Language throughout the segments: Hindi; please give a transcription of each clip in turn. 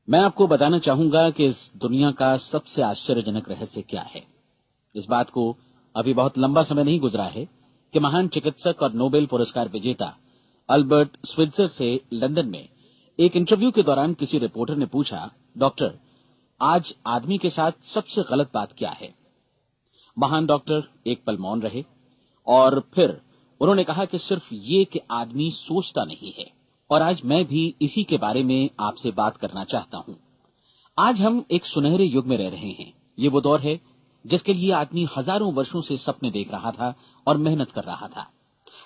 मैं आपको बताना चाहूंगा कि इस दुनिया का सबसे आश्चर्यजनक रहस्य क्या है। इस बात को अभी बहुत लंबा समय नहीं गुजरा है कि महान चिकित्सक और नोबेल पुरस्कार विजेता अल्बर्ट स्विट्जर से लंदन में एक इंटरव्यू के दौरान किसी रिपोर्टर ने पूछा, डॉक्टर, आज आदमी के साथ सबसे गलत बात क्या है। महान डॉक्टर एक पल मौन रहे और फिर उन्होंने कहा कि सिर्फ ये कि आदमी सोचता नहीं है। और आज मैं भी इसी के बारे में आपसे बात करना चाहता हूं। आज हम एक सुनहरे युग में रह रहे हैं। ये वो दौर है जिसके लिए आदमी हजारों वर्षों से सपने देख रहा था और मेहनत कर रहा था।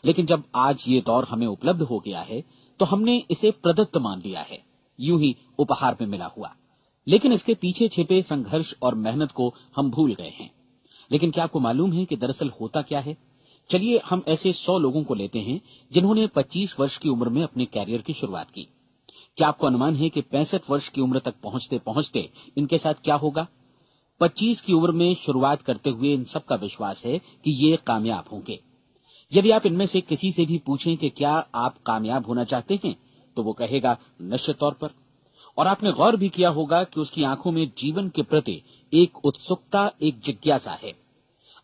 लेकिन जब आज ये दौर हमें उपलब्ध हो गया है तो हमने इसे प्रदत्त मान लिया है, यूं ही उपहार में मिला हुआ। लेकिन इसके पीछे छिपे संघर्ष और मेहनत को हम भूल गए हैं। लेकिन क्या आपको मालूम है कि दरअसल होता क्या है? चलिए हम ऐसे 100 लोगों को लेते हैं जिन्होंने 25 वर्ष की उम्र में अपने कैरियर की शुरुआत की। क्या आपको अनुमान है कि 65 वर्ष की उम्र तक पहुंचते पहुंचते इनके साथ क्या होगा? 25 की उम्र में शुरुआत करते हुए इन सबका विश्वास है कि ये कामयाब होंगे। यदि आप इनमें से किसी से भी पूछें कि क्या आप कामयाब होना चाहते हैं, तो वो कहेगा निश्चित तौर पर। और आपने गौर भी किया होगा कि उसकी आंखों में जीवन के प्रति एक उत्सुकता, एक जिज्ञासा है।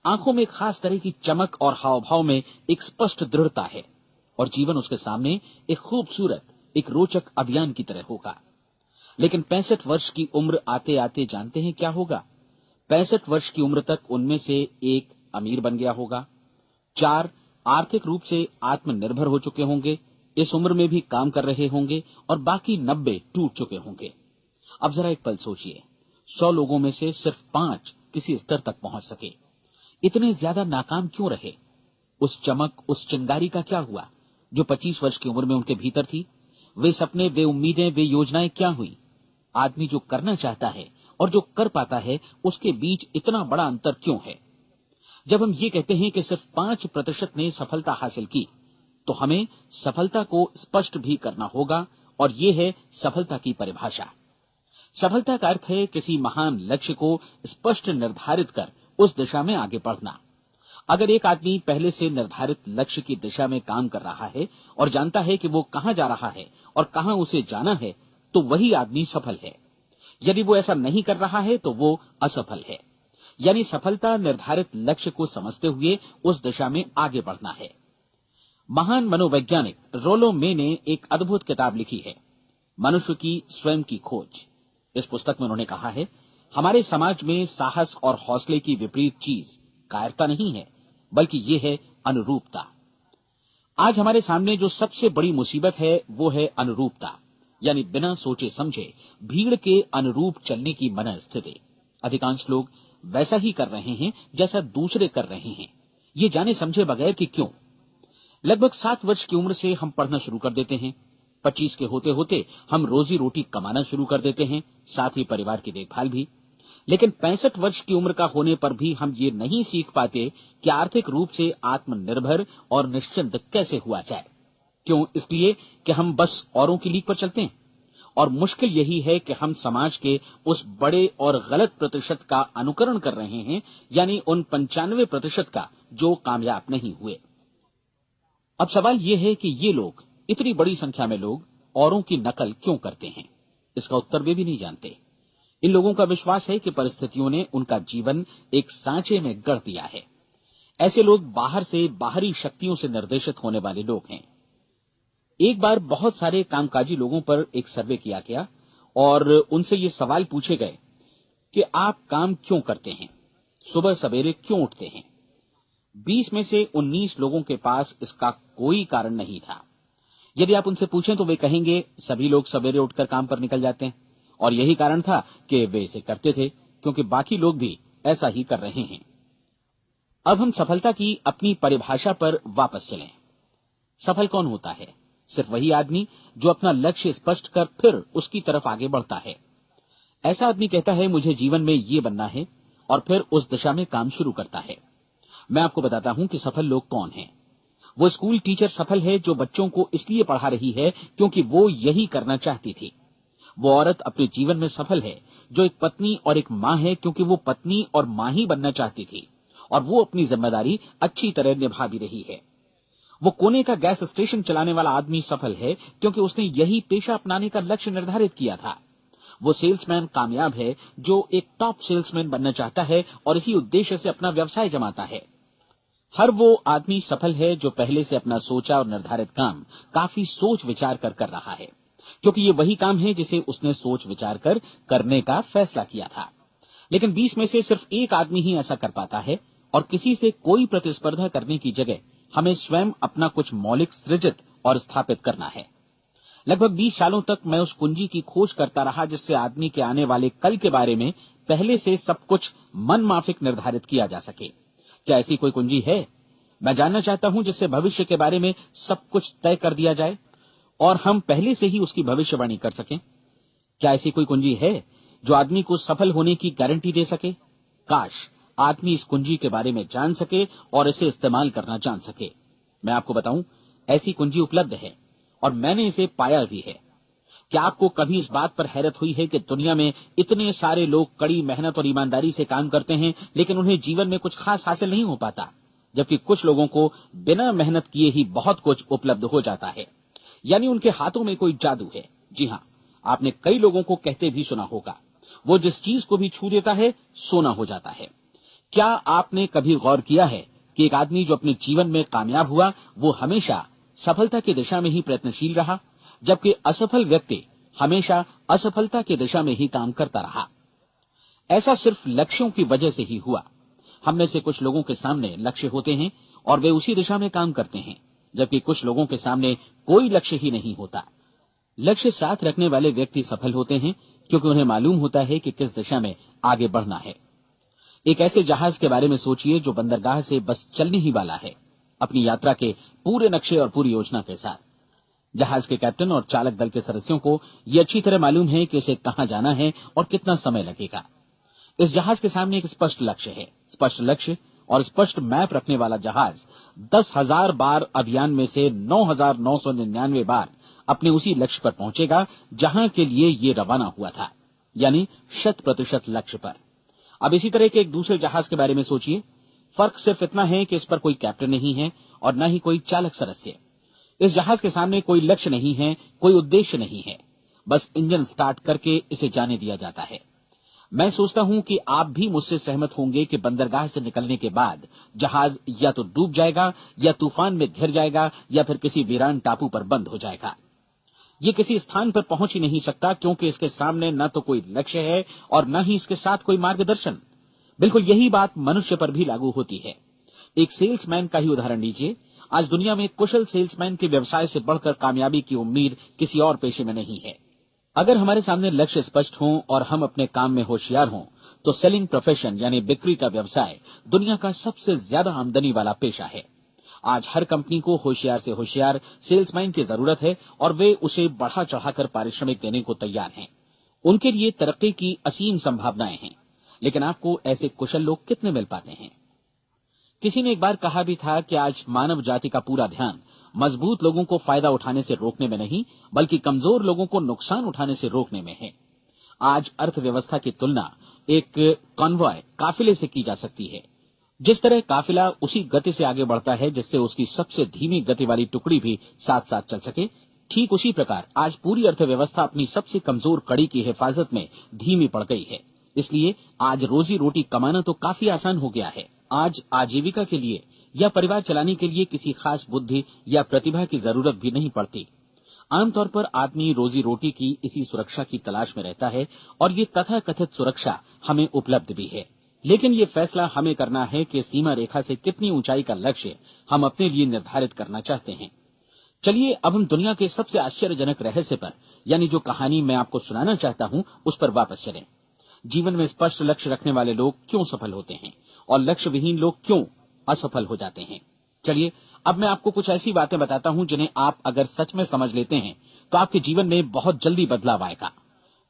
आंखों में एक खास तरह की चमक और हाव भाव में एक स्पष्ट दृढ़ता है और जीवन उसके सामने एक खूबसूरत, एक रोचक अभियान की तरह होगा। लेकिन 65 वर्ष की उम्र आते आते जानते हैं क्या होगा? 65 वर्ष की उम्र तक उनमें से एक अमीर बन गया होगा, 4 आर्थिक रूप से आत्मनिर्भर हो चुके होंगे, इस उम्र में भी काम कर रहे होंगे और बाकी 90 टूट चुके होंगे। अब जरा एक पल सोचिए, 100 लोगों में से सिर्फ 5 किसी स्तर तक पहुंच सके। इतने ज्यादा नाकाम क्यों रहे? उस चमक, उस चिंगारी का क्या हुआ जो 25 वर्ष की उम्र में उनके भीतर थी? वे सपने, वे उम्मीदें, वे योजनाएं क्या हुई? आदमी जो करना चाहता है और जो कर पाता है, उसके बीच इतना बड़ा अंतर क्यों है? जब हम ये कहते हैं कि सिर्फ 5% ने सफलता हासिल की, तो हमें सफलता को स्पष्ट भी करना होगा और ये है सफलता की परिभाषा। सफलता का अर्थ है किसी महान लक्ष्य को स्पष्ट निर्धारित कर उस दिशा में आगे बढ़ना। अगर एक आदमी पहले से निर्धारित लक्ष्य की दिशा में काम कर रहा है और जानता है कि वो कहां जा रहा है और कहां उसे जाना है, तो वही आदमी सफल है। यदि वो ऐसा नहीं कर रहा है तो वो असफल है। यानी सफलता निर्धारित लक्ष्य को समझते हुए उस दिशा में आगे बढ़ना है। महान मनोवैज्ञानिक रोलो मे ने एक अद्भुत किताब लिखी है, मनुष्य की स्वयं की खोज। इस पुस्तक में उन्होंने कहा है, हमारे समाज में साहस और हौसले की विपरीत चीज कायरता नहीं है, बल्कि ये है अनुरूपता। आज हमारे सामने जो सबसे बड़ी मुसीबत है वो है अनुरूपता, यानी बिना सोचे समझे भीड़ के अनुरूप चलने की मनस्थिति। अधिकांश लोग वैसा ही कर रहे हैं जैसा दूसरे कर रहे हैं, ये जाने समझे बगैर कि क्यों। लगभग 7 वर्ष की उम्र से हम पढ़ना शुरू कर देते हैं। 25 के होते होते हम रोजी रोटी कमाना शुरू कर देते हैं, साथ ही परिवार की देखभाल भी। लेकिन 65 वर्ष की उम्र का होने पर भी हम ये नहीं सीख पाते कि आर्थिक रूप से आत्मनिर्भर और निश्चिंत कैसे हुआ जाए। क्यों? इसलिए कि हम बस औरों की लीक पर चलते हैं। और मुश्किल यही है कि हम समाज के उस बड़े और गलत प्रतिशत का अनुकरण कर रहे हैं, यानी उन 95% का जो कामयाब नहीं हुए। अब सवाल यह है कि ये लोग, इतनी बड़ी संख्या में लोग, औरों की नकल क्यों करते हैं? इसका उत्तर वे भी नहीं जानते। इन लोगों का विश्वास है कि परिस्थितियों ने उनका जीवन एक सांचे में गढ़ दिया है। ऐसे लोग बाहर से, बाहरी शक्तियों से निर्देशित होने वाले लोग हैं। एक बार बहुत सारे कामकाजी लोगों पर एक सर्वे किया गया और उनसे ये सवाल पूछे गए कि आप काम क्यों करते हैं, सुबह सवेरे क्यों उठते हैं? 20 में से 19 लोगों के पास इसका कोई कारण नहीं था। यदि आप उनसे पूछें तो वे कहेंगे सभी लोग सवेरे उठकर काम पर निकल जाते हैं और यही कारण था कि वे इसे करते थे क्योंकि बाकी लोग भी ऐसा ही कर रहे हैं। अब हम सफलता की अपनी परिभाषा पर वापस चलें। सफल कौन होता है? सिर्फ वही आदमी जो अपना लक्ष्य स्पष्ट कर फिर उसकी तरफ आगे बढ़ता है। ऐसा आदमी कहता है मुझे जीवन में ये बनना है और फिर उस दिशा में काम शुरू करता है। मैं आपको बताता हूं कि सफल लोग कौन हैं। वो स्कूल टीचर सफल है जो बच्चों को इसलिए पढ़ा रही है क्योंकि वो यही करना चाहती थी। वो औरत अपने जीवन में सफल है जो एक पत्नी और एक मां है क्योंकि वो पत्नी और मां ही बनना चाहती थी और वो अपनी जिम्मेदारी अच्छी तरह निभा भी रही है। वो कोने का गैस स्टेशन चलाने वाला आदमी सफल है क्योंकि उसने यही पेशा अपनाने का लक्ष्य निर्धारित किया था। वो सेल्समैन कामयाब है जो एक टॉप सेल्समैन बनना चाहता है और इसी उद्देश्य से अपना व्यवसाय जमाता है। हर वो आदमी सफल है जो पहले से अपना सोचा और निर्धारित काम काफी सोच विचार कर रहा है, क्योंकि ये वही काम है जिसे उसने सोच विचार कर करने का फैसला किया था। लेकिन 20 में से सिर्फ एक आदमी ही ऐसा कर पाता है, और किसी से कोई प्रतिस्पर्धा करने की जगह हमें स्वयं अपना कुछ मौलिक सृजित और स्थापित करना है। लगभग 20 सालों तक मैं उस कुंजी की खोज करता रहा जिससे आदमी के आने वाले कल के बारे में पहले से सब कुछ मन माफिक निर्धारित किया जा सके। क्या ऐसी कोई कुंजी है? मैं जानना चाहता हूं जिससे भविष्य के बारे में सब कुछ तय कर दिया जाए और हम पहले से ही उसकी भविष्यवाणी कर सकें। क्या ऐसी कोई कुंजी है जो आदमी को सफल होने की गारंटी दे सके? काश आदमी इस कुंजी के बारे में जान सके और इसे इस्तेमाल करना जान सके। मैं आपको बताऊं, ऐसी कुंजी उपलब्ध है और मैंने इसे पाया भी है। क्या आपको कभी इस बात पर हैरत हुई है कि दुनिया में इतने सारे लोग कड़ी मेहनत और ईमानदारी से काम करते हैं, लेकिन उन्हें जीवन में कुछ खास हासिल नहीं हो पाता, जबकि कुछ लोगों को बिना मेहनत किए ही बहुत कुछ उपलब्ध हो जाता है। यानी उनके हाथों में कोई जादू है। जी हाँ, आपने कई लोगों को कहते भी सुना होगा, वो जिस चीज को भी छू देता है सोना हो जाता है। क्या आपने कभी गौर किया है कि एक आदमी जो अपने जीवन में कामयाब हुआ वो हमेशा सफलता की दिशा में ही प्रयत्नशील रहा, जबकि असफल व्यक्ति हमेशा असफलता की दिशा में ही काम करता रहा? ऐसा सिर्फ लक्ष्यों की वजह से ही हुआ। हम में से कुछ लोगों के सामने लक्ष्य होते हैं और वे उसी दिशा में काम करते हैं, जबकि कुछ लोगों के सामने कोई लक्ष्य ही नहीं होता। लक्ष्य साथ रखने वाले व्यक्ति सफल होते हैं क्योंकि उन्हें मालूम होता है कि किस दिशा में आगे बढ़ना है। एक ऐसे जहाज के बारे में सोचिए जो बंदरगाह से बस चलने ही वाला है, अपनी यात्रा के पूरे नक्शे और पूरी योजना के साथ। जहाज के कैप्टन और चालक दल के सदस्यों को यह अच्छी तरह मालूम है कि उसे कहां जाना है और कितना समय लगेगा। इस जहाज के सामने एक स्पष्ट लक्ष्य है। स्पष्ट लक्ष्य और स्पष्ट मैप रखने वाला जहाज 10,000 बार अभियान में से 9,999 बार अपने उसी लक्ष्य पर पहुंचेगा जहां के लिए ये रवाना हुआ था, यानी 100% लक्ष्य पर। अब इसी तरह के एक दूसरे जहाज के बारे में सोचिए। फर्क सिर्फ इतना है कि इस पर कोई कैप्टन नहीं है और न ही कोई चालक सदस्य। इस जहाज के सामने कोई लक्ष्य नहीं है, कोई उद्देश्य नहीं है, बस इंजन स्टार्ट करके इसे जाने दिया जाता है। मैं सोचता हूं कि आप भी मुझसे सहमत होंगे कि बंदरगाह से निकलने के बाद जहाज या तो डूब जाएगा या तूफान में घिर जाएगा या फिर किसी वीरान टापू पर बंद हो जाएगा। ये किसी स्थान पर पहुंच ही नहीं सकता क्योंकि इसके सामने न तो कोई लक्ष्य है और न ही इसके साथ कोई मार्गदर्शन। बिल्कुल यही बात मनुष्य पर भी लागू होती है। एक सेल्समैन का ही उदाहरण लीजिए। आज दुनिया में कुशल सेल्समैन के व्यवसाय से बढ़कर कामयाबी की उम्मीद किसी और पेशे में नहीं है। अगर हमारे सामने लक्ष्य स्पष्ट हों और हम अपने काम में होशियार हों तो सेलिंग प्रोफेशन यानी बिक्री का व्यवसाय दुनिया का सबसे ज्यादा आमदनी वाला पेशा है। आज हर कंपनी को होशियार से होशियार सेल्समैन की जरूरत है और वे उसे बढ़ा चढ़ाकर पारिश्रमिक देने को तैयार हैं। उनके लिए तरक्की की असीम संभावनाएं हैं, लेकिन आपको ऐसे कुशल लोग कितने मिल पाते हैं? किसी ने एक बार कहा भी था कि आज मानव जाति का पूरा ध्यान मजबूत लोगों को फायदा उठाने से रोकने में नहीं, बल्कि कमजोर लोगों को नुकसान उठाने से रोकने में है। आज अर्थव्यवस्था की तुलना एक कॉन्वॉय काफिले से की जा सकती है। जिस तरह काफिला उसी गति से आगे बढ़ता है जिससे उसकी सबसे धीमी गति वाली टुकड़ी भी साथ साथ चल सके, ठीक उसी प्रकार आज पूरी अर्थव्यवस्था अपनी सबसे कमजोर कड़ी की हिफाजत में धीमी पड़ गई है। इसलिए आज रोजी रोटी कमाना तो काफी आसान हो गया है। आज आजीविका के लिए या परिवार चलाने के लिए किसी खास बुद्धि या प्रतिभा की जरूरत भी नहीं पड़ती। आमतौर पर आदमी रोजी रोटी की इसी सुरक्षा की तलाश में रहता है और ये तथाकथित सुरक्षा हमें उपलब्ध भी है। लेकिन ये फैसला हमें करना है कि सीमा रेखा से कितनी ऊंचाई का लक्ष्य हम अपने लिए निर्धारित करना चाहते हैं। चलिए अब हम दुनिया के सबसे आश्चर्यजनक रहस्य पर, यानी जो कहानी मैं आपको सुनाना चाहता हूं, उस पर वापस चलें। जीवन में स्पष्ट लक्ष्य रखने वाले लोग क्यों सफल होते हैं और लक्ष्य विहीन लोग क्यों असफल हो जाते हैं? चलिए अब मैं आपको कुछ ऐसी बातें बताता हूं जिन्हें आप अगर सच में समझ लेते हैं तो आपके जीवन में बहुत जल्दी बदलाव आएगा।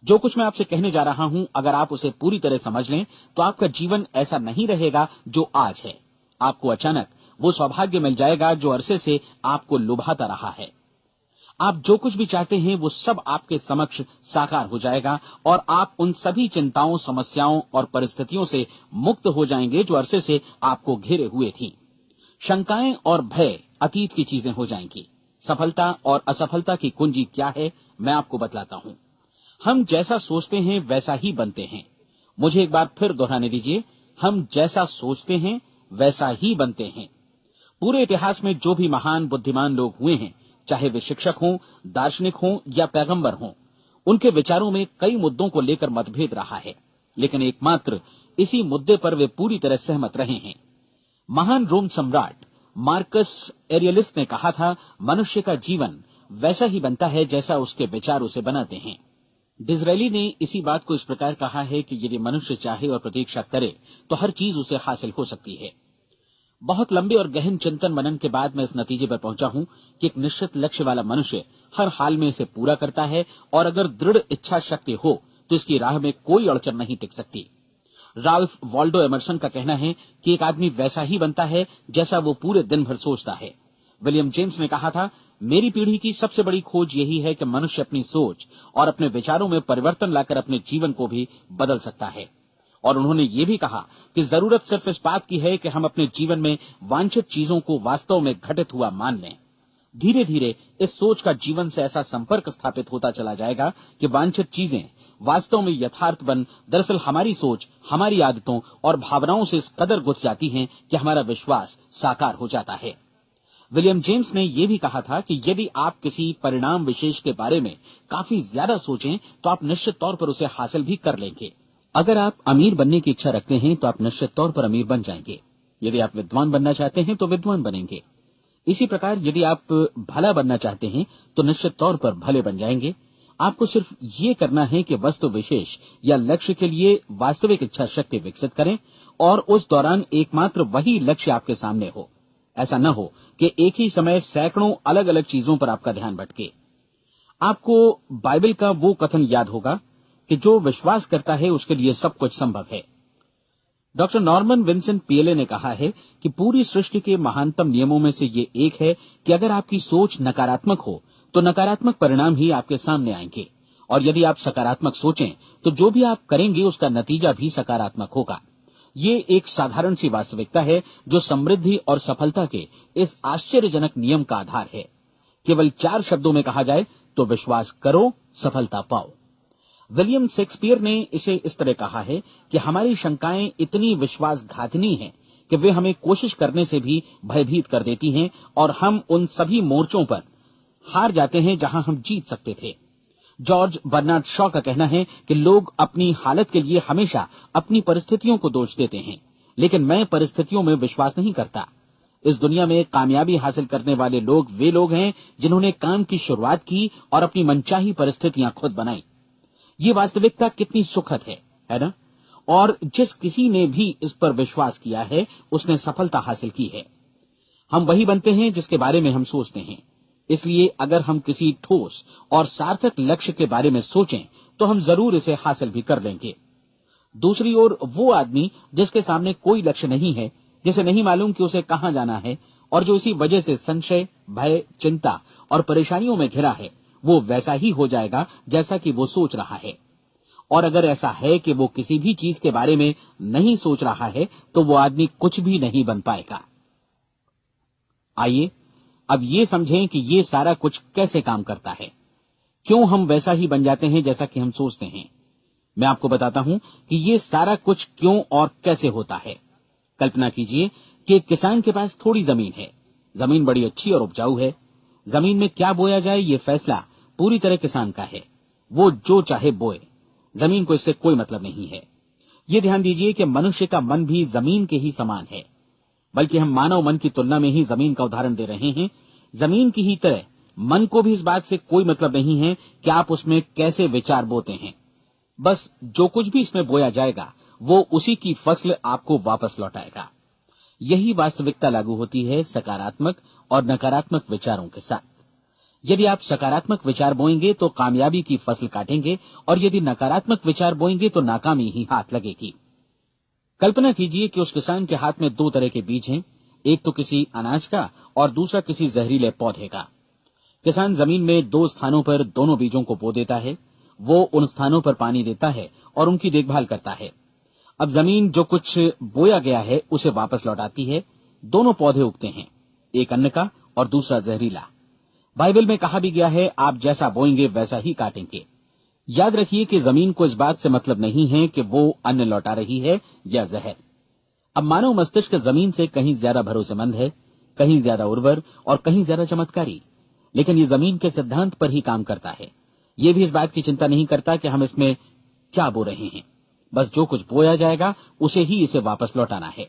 जो कुछ मैं आपसे कहने जा रहा हूं, अगर आप उसे पूरी तरह समझ लें तो आपका जीवन ऐसा नहीं रहेगा जो आज है। आपको अचानक वो सौभाग्य मिल जाएगा जो अरसे से आपको लुभाता रहा है। आप जो कुछ भी चाहते हैं वो सब आपके समक्ष साकार हो जाएगा और आप उन सभी चिंताओं, समस्याओं और परिस्थितियों से मुक्त हो जाएंगे जो अरसे से आपको घेरे हुए थी। शंकाएं और भय अतीत की चीजें हो जाएंगी। सफलता और असफलता की कुंजी क्या है, मैं आपको बतलाता हूं। हम जैसा सोचते हैं वैसा ही बनते हैं। मुझे एक बार फिर दोहराने दीजिए, हम जैसा सोचते हैं वैसा ही बनते हैं। पूरे इतिहास में जो भी महान बुद्धिमान लोग हुए हैं, चाहे वे शिक्षक हों, दार्शनिक हों या पैगंबर हों, उनके विचारों में कई मुद्दों को लेकर मतभेद रहा है, लेकिन एकमात्र इसी मुद्दे पर वे पूरी तरह सहमत रहे हैं। महान रोम सम्राट मार्कस एरियलिस ने कहा था, मनुष्य का जीवन वैसा ही बनता है जैसा उसके विचार उसे बनाते हैं। डिज़रायली ने इसी बात को इस प्रकार कहा है कि यदि मनुष्य चाहे और प्रतीक्षा करे तो हर चीज उसे हासिल हो सकती है। बहुत लंबे और गहन चिंतन मनन के बाद मैं इस नतीजे पर पहुंचा हूं कि एक निश्चित लक्ष्य वाला मनुष्य हर हाल में इसे पूरा करता है, और अगर दृढ़ इच्छा शक्ति हो तो इसकी राह में कोई अड़चन नहीं टिक सकती। राल्फ वॉल्डो एमर्सन का कहना है कि एक आदमी वैसा ही बनता है जैसा वो पूरे दिन भर सोचता है। विलियम जेम्स ने कहा था, मेरी पीढ़ी की सबसे बड़ी खोज यही है कि मनुष्य अपनी सोच और अपने विचारों में परिवर्तन लाकर अपने जीवन को भी बदल सकता है। और उन्होंने ये भी कहा कि जरूरत सिर्फ इस बात की है कि हम अपने जीवन में वांछित चीजों को वास्तव में घटित हुआ मान लें। धीरे धीरे इस सोच का जीवन से ऐसा संपर्क स्थापित होता चला जाएगा कि वांछित चीजें वास्तव में यथार्थ बन दरअसल हमारी सोच, हमारी आदतों और भावनाओं से इस कदर गुथ जाती हैं कि हमारा विश्वास साकार हो जाता है। विलियम जेम्स ने यह भी कहा था कि यदि आप किसी परिणाम विशेष के बारे में काफी ज्यादा सोचें तो आप निश्चित तौर पर उसे हासिल भी कर लेंगे। अगर आप अमीर बनने की इच्छा रखते हैं तो आप निश्चित तौर पर अमीर बन जाएंगे। यदि आप विद्वान बनना चाहते हैं तो विद्वान बनेंगे। इसी प्रकार यदि आप भला बनना चाहते हैं तो निश्चित तौर पर भले बन जाएंगे। आपको सिर्फ ये करना है कि वस्तु विशेष या लक्ष्य के लिए वास्तविक इच्छा शक्ति विकसित करें, और उस दौरान एकमात्र वही लक्ष्य आपके सामने हो। ऐसा न हो कि एक ही समय सैकड़ों अलग अलग चीजों पर आपका ध्यान भटके। आपको बाइबल का वो कथन याद होगा कि जो विश्वास करता है उसके लिए सब कुछ संभव है। डॉक्टर नॉर्मन विंसेंट पीएले ने कहा है कि पूरी सृष्टि के महानतम नियमों में से ये एक है कि अगर आपकी सोच नकारात्मक हो तो नकारात्मक परिणाम ही आपके सामने आएंगे, और यदि आप सकारात्मक सोचें तो जो भी आप करेंगे उसका नतीजा भी सकारात्मक होगा। ये एक साधारण सी वास्तविकता है जो समृद्धि और सफलता के इस आश्चर्यजनक नियम का आधार है। केवल 4 शब्दों में कहा जाए तो विश्वास करो, सफलता पाओ। विलियम शेक्सपियर ने इसे इस तरह कहा है कि हमारी शंकाएं इतनी विश्वासघातिनी हैं कि वे हमें कोशिश करने से भी भयभीत कर देती हैं, और हम उन सभी मोर्चों पर हार जाते हैं जहां हम जीत सकते थे। जॉर्ज बर्नार्ड शॉ का कहना है कि लोग अपनी हालत के लिए हमेशा अपनी परिस्थितियों को दोष देते हैं, लेकिन मैं परिस्थितियों में विश्वास नहीं करता। इस दुनिया में कामयाबी हासिल करने वाले लोग वे लोग हैं जिन्होंने काम की शुरुआत की और अपनी मनचाही परिस्थितियां खुद बनाई। ये वास्तविकता कितनी सुखद है ना? और जिस किसी ने भी इस पर विश्वास किया है उसने सफलता हासिल की है। हम वही बनते हैं जिसके बारे में हम सोचते हैं। इसलिए अगर हम किसी ठोस और सार्थक लक्ष्य के बारे में सोचें तो हम जरूर इसे हासिल भी कर लेंगे। दूसरी ओर वो आदमी जिसके सामने कोई लक्ष्य नहीं है, जिसे नहीं मालूम कि उसे कहां जाना है, और जो इसी वजह से संशय, भय, चिंता और परेशानियों में घिरा है, वो वैसा ही हो जाएगा जैसा कि वो सोच रहा है। और अगर ऐसा है कि वो किसी भी चीज के बारे में नहीं सोच रहा है तो वो आदमी कुछ भी नहीं बन पाएगा। आइए अब ये समझें कि ये सारा कुछ कैसे काम करता है, क्यों हम वैसा ही बन जाते हैं जैसा कि हम सोचते हैं। मैं आपको बताता हूं कि ये सारा कुछ क्यों और कैसे होता है। कल्पना कीजिए कि एक किसान के पास थोड़ी जमीन है। जमीन बड़ी अच्छी और उपजाऊ है। जमीन में क्या बोया जाए ये फैसला पूरी तरह किसान का है। वो जो चाहे बोए, जमीन को इससे कोई मतलब नहीं है। ये ध्यान दीजिए कि मनुष्य का मन भी जमीन के ही समान है, बल्कि हम मानव मन की तुलना में ही जमीन का उदाहरण दे रहे हैं। जमीन की ही तरह मन को भी इस बात से कोई मतलब नहीं है कि आप उसमें कैसे विचार बोते हैं। बस जो कुछ भी इसमें बोया जाएगा वो उसी की फसल आपको वापस लौटाएगा। यही वास्तविकता लागू होती है सकारात्मक और नकारात्मक विचारों के साथ। यदि आप सकारात्मक विचार बोएंगे तो कामयाबी की फसल काटेंगे, और यदि नकारात्मक विचार बोएंगे तो नाकामी ही हाथ लगेगी। कल्पना कीजिए कि उस किसान के हाथ में 2 तरह के बीज हैं, एक तो किसी अनाज का और दूसरा किसी जहरीले पौधे का। किसान जमीन में 2 स्थानों पर दोनों बीजों को बो देता है। वो उन स्थानों पर पानी देता है और उनकी देखभाल करता है। अब जमीन जो कुछ बोया गया है उसे वापस लौटाती है। दोनों पौधे उगते हैं, एक अन्न का और दूसरा जहरीला। बाइबल में कहा भी गया है, आप जैसा बोएंगे वैसा ही काटेंगे। याद रखिए कि जमीन को इस बात से मतलब नहीं है कि वो अन्न लौटा रही है या जहर। अब मानव मस्तिष्क जमीन से कहीं ज्यादा भरोसेमंद है, कहीं ज्यादा उर्वर और कहीं ज्यादा चमत्कारी, लेकिन ये जमीन के सिद्धांत पर ही काम करता है। ये भी इस बात की चिंता नहीं करता कि हम इसमें क्या बो रहे हैं। बस जो कुछ बोया जाएगा उसे ही इसे वापस लौटाना है,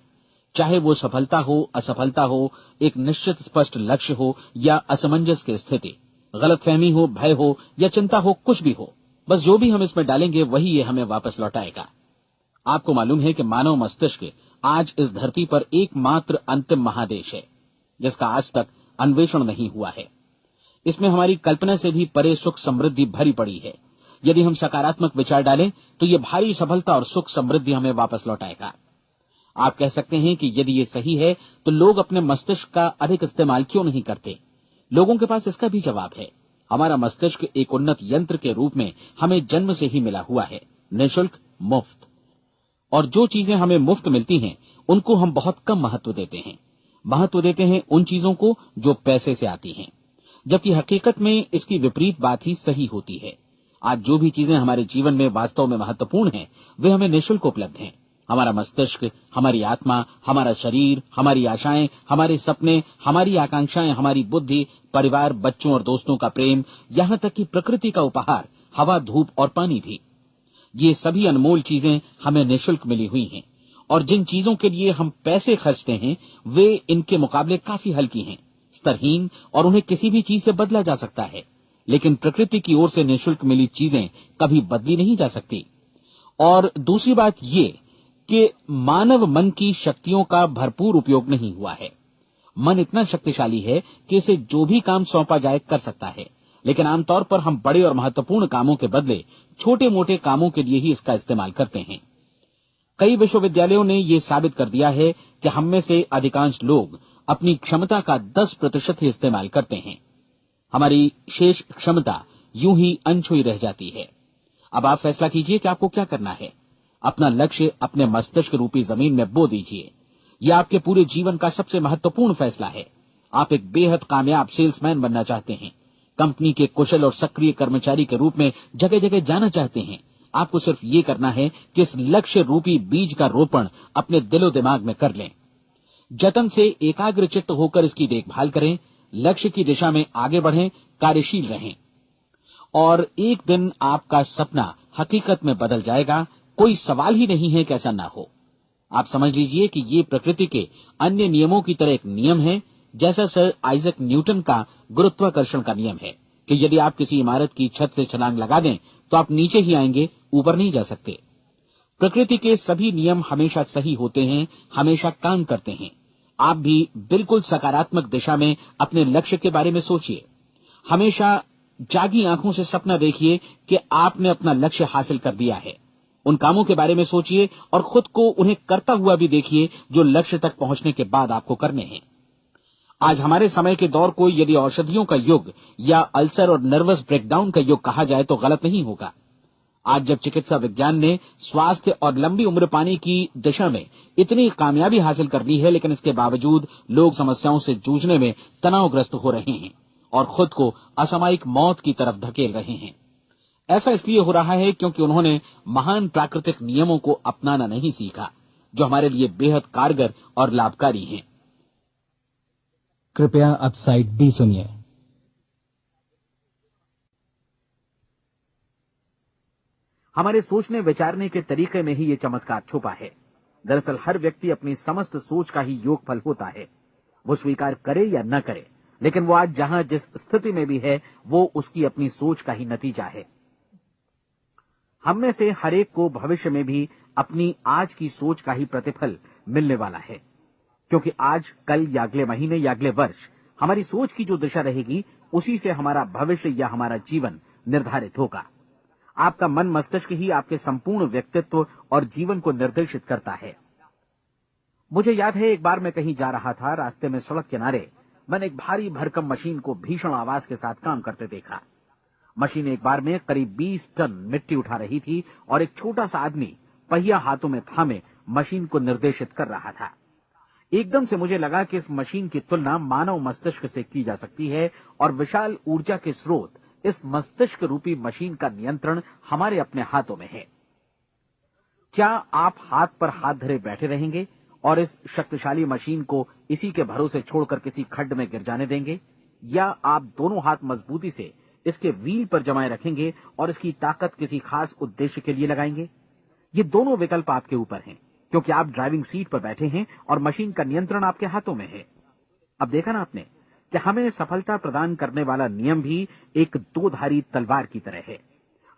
चाहे वो सफलता हो, असफलता हो, एक निश्चित स्पष्ट लक्ष्य हो या असमंजस की स्थिति, गलतफहमी हो, भय हो या चिंता हो, कुछ भी हो, बस जो भी हम इसमें डालेंगे वही ये हमें वापस लौटाएगा। आपको मालूम है कि मानव मस्तिष्क आज इस धरती पर एकमात्र अंतिम महादेश है जिसका आज तक अन्वेषण नहीं हुआ है। इसमें हमारी कल्पना से भी परे सुख समृद्धि भरी पड़ी है। यदि हम सकारात्मक विचार डालें तो ये भारी सफलता और सुख समृद्धि हमें वापस लौटाएगा। आप कह सकते हैं कि यदि ये सही है तो लोग अपने मस्तिष्क का अधिक इस्तेमाल क्यों नहीं करते? लोगों के पास इसका भी जवाब है। हमारा मस्तिष्क एक उन्नत यंत्र के रूप में हमें जन्म से ही मिला हुआ है, निःशुल्क, मुफ्त। और जो चीजें हमें मुफ्त मिलती हैं उनको हम बहुत कम महत्व देते हैं। महत्व देते हैं उन चीजों को जो पैसे से आती हैं, जबकि हकीकत में इसकी विपरीत बात ही सही होती है। आज जो भी चीजें हमारे जीवन में वास्तव में महत्वपूर्ण हैं वे हमें निःशुल्क उपलब्ध हैं। हमारा मस्तिष्क, हमारी आत्मा, हमारा शरीर, हमारी आशाएं, हमारे सपने, हमारी आकांक्षाएं, हमारी बुद्धि, परिवार, बच्चों और दोस्तों का प्रेम, यहां तक कि प्रकृति का उपहार, हवा, धूप और पानी भी, ये सभी अनमोल चीजें हमें निःशुल्क मिली हुई हैं। और जिन चीजों के लिए हम पैसे खर्चते हैं वे इनके मुकाबले काफी हल्की हैं, स्तरहीन, और उन्हें किसी भी चीज से बदला जा सकता है। लेकिन प्रकृति की ओर से निःशुल्क मिली चीजें कभी बदली नहीं जा सकती। और दूसरी बात ये कि मानव मन की शक्तियों का भरपूर उपयोग नहीं हुआ है। मन इतना शक्तिशाली है कि इसे जो भी काम सौंपा जाए कर सकता है, लेकिन आमतौर पर हम बड़े और महत्वपूर्ण कामों के बदले छोटे मोटे कामों के लिए ही इसका इस्तेमाल करते हैं। कई विश्वविद्यालयों ने यह साबित कर दिया है कि हम में से अधिकांश लोग अपनी क्षमता का 10% ही इस्तेमाल करते हैं। हमारी शेष क्षमता यूं ही अनछुई रह जाती है। अब आप फैसला कीजिए कि आपको क्या करना है। अपना लक्ष्य अपने मस्तिष्क रूपी जमीन में बो दीजिए। यह आपके पूरे जीवन का सबसे महत्वपूर्ण फैसला है। आप एक बेहद कामयाब सेल्समैन बनना चाहते हैं, कंपनी के कुशल और सक्रिय कर्मचारी के रूप में जगह जगह जाना चाहते हैं। आपको सिर्फ ये करना है कि इस लक्ष्य रूपी बीज का रोपण अपने दिलो दिमाग में कर लें। जतन से एकाग्रचित्त होकर इसकी देखभाल करें, लक्ष्य की दिशा में आगे बढ़ें, कार्यशील रहें, और एक दिन आपका सपना हकीकत में बदल जाएगा। कोई सवाल ही नहीं है कि ऐसा ना हो। आप समझ लीजिए कि ये प्रकृति के अन्य नियमों की तरह एक नियम है, जैसा सर आइजक न्यूटन का गुरुत्वाकर्षण का नियम है कि यदि आप किसी इमारत की छत से छलांग लगा दें तो आप नीचे ही आएंगे, ऊपर नहीं जा सकते। प्रकृति के सभी नियम हमेशा सही होते हैं, हमेशा काम करते हैं। आप भी बिल्कुल सकारात्मक दिशा में अपने लक्ष्य के बारे में सोचिए। हमेशा जागी आंखों से सपना देखिए कि आपने अपना लक्ष्य हासिल कर दिया है। उन कामों के बारे में सोचिए और खुद को उन्हें करता हुआ भी देखिए जो लक्ष्य तक पहुंचने के बाद आपको करने हैं। आज हमारे समय के दौर को यदि औषधियों का युग या अल्सर और नर्वस ब्रेकडाउन का युग कहा जाए तो गलत नहीं होगा। आज जब चिकित्सा विज्ञान ने स्वास्थ्य और लंबी उम्र पाने की दिशा में इतनी कामयाबी हासिल कर ली है, लेकिन इसके बावजूद लोग समस्याओं से जूझने में तनावग्रस्त हो रहे हैं और खुद को असामयिक मौत की तरफ धकेल रहे हैं। ऐसा इसलिए हो रहा है क्योंकि उन्होंने महान प्राकृतिक नियमों को अपनाना नहीं सीखा, जो हमारे लिए बेहद कारगर और लाभकारी हैं। कृपया अब साइड बी सुनिए। हमारे सोचने विचारने के तरीके में ही ये चमत्कार छुपा है। दरअसल हर व्यक्ति अपनी समस्त सोच का ही योगफल होता है, वो स्वीकार करे या न करे, लेकिन वो आज जहां जिस स्थिति में भी है वो उसकी अपनी सोच का ही नतीजा है। हम में से हर एक को भविष्य में भी अपनी आज की सोच का ही प्रतिफल मिलने वाला है, क्योंकि आज, कल या अगले महीने या अगले वर्ष हमारी सोच की जो दिशा रहेगी उसी से हमारा भविष्य या हमारा जीवन निर्धारित होगा। आपका मन मस्तिष्क ही आपके संपूर्ण व्यक्तित्व और जीवन को निर्देशित करता है। मुझे याद है, एक बार मैं कहीं जा रहा था, रास्ते में सड़क किनारे मैंने एक भारी भरकम मशीन को भीषण आवाज के साथ काम करते देखा। मशीन एक बार में करीब 20 टन मिट्टी उठा रही थी और एक छोटा सा आदमी पहिया हाथों में थामे मशीन को निर्देशित कर रहा था। एकदम से मुझे लगा कि इस मशीन की तुलना मानव मस्तिष्क से की जा सकती है और विशाल ऊर्जा के स्रोत इस मस्तिष्क रूपी मशीन का नियंत्रण हमारे अपने हाथों में है। क्या आप हाथ पर हाथ धरे बैठे रहेंगे और इस शक्तिशाली मशीन को इसी के भरोसे छोड़कर किसी खड्ड में गिर जाने देंगे, या आप दोनों हाथ मजबूती से इसके व्हील पर जमाए रखेंगे और इसकी ताकत किसी खास उद्देश्य के लिए लगाएंगे? ये दोनों विकल्प आपके ऊपर हैं, क्योंकि आप ड्राइविंग सीट पर बैठे हैं और मशीन का नियंत्रण आपके हाथों में है। अब देखा ना आपने कि हमें सफलता प्रदान करने वाला नियम भी एक दो-धारी तलवार की तरह है।